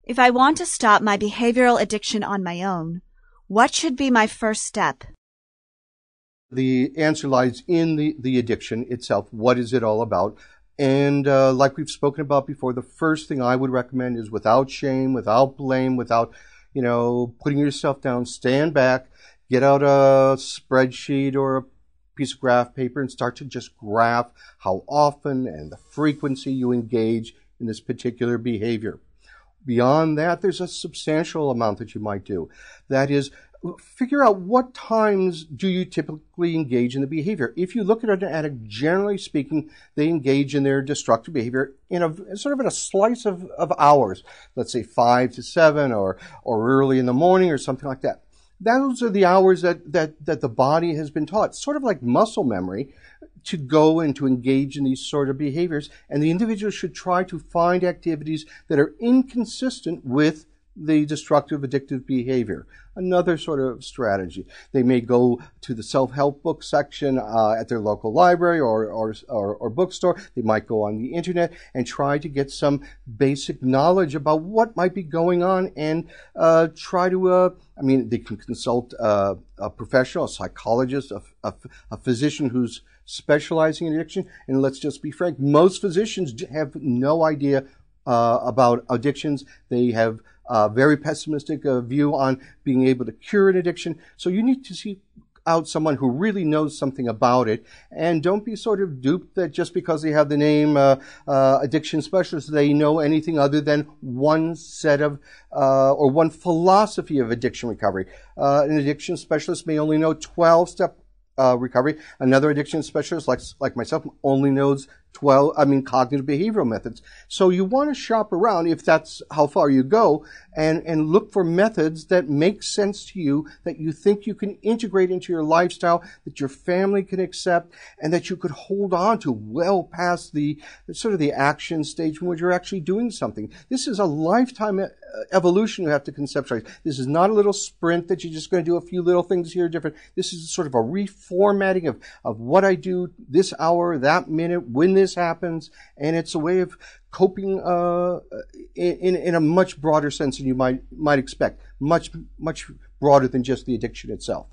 If I want to stop my behavioral addiction on my own, what should be my first step? The answer lies in the addiction itself. What is it all about? And like we've spoken about before, the first thing I would recommend is without shame, without blame, without, putting yourself down, stand back, get out a spreadsheet or a piece of graph paper and start to just graph how often and the frequency you engage in this particular behavior. Beyond that, there's a substantial amount that you might do. That is, figure out what times do you typically engage in the behavior. If you look at an addict, generally speaking, they engage in their destructive behavior in a sort of in a slice of hours. Let's say 5 to 7 or early in the morning or something like that. Those are the hours that the body has been taught, sort of like muscle memory, to go and to engage in these sort of behaviors. And the individual should try to find activities that are inconsistent with the destructive addictive behavior. Another sort of strategy. They may go to the self-help book section at their local library or bookstore. They might go on the internet and try to get some basic knowledge about what might be going on and try to, they can consult a professional, a psychologist, a physician who's specializing in addiction. And let's just be frank, most physicians have no idea about addictions. They have a very pessimistic view on being able to cure an addiction. So you need to seek out someone who really knows something about it, and don't be sort of duped that just because they have the name addiction specialist, they know anything other than one set of or one philosophy of addiction recovery. An addiction specialist may only know 12-step recovery. Another addiction specialist, like myself, only knows cognitive behavioral methods. So you want to shop around, if that's how far you go, and look for methods that make sense to you, that you think you can integrate into your lifestyle, that your family can accept, and that you could hold on to well past the sort of the action stage when you're actually doing something. This is a lifetime evolution you have to conceptualize. This is not a little sprint that you're just going to do a few little things here different. This is sort of a reformatting of what I do this hour, that minute, when this happens, and it's a way of coping in a much broader sense than you might expect, much broader than just the addiction itself.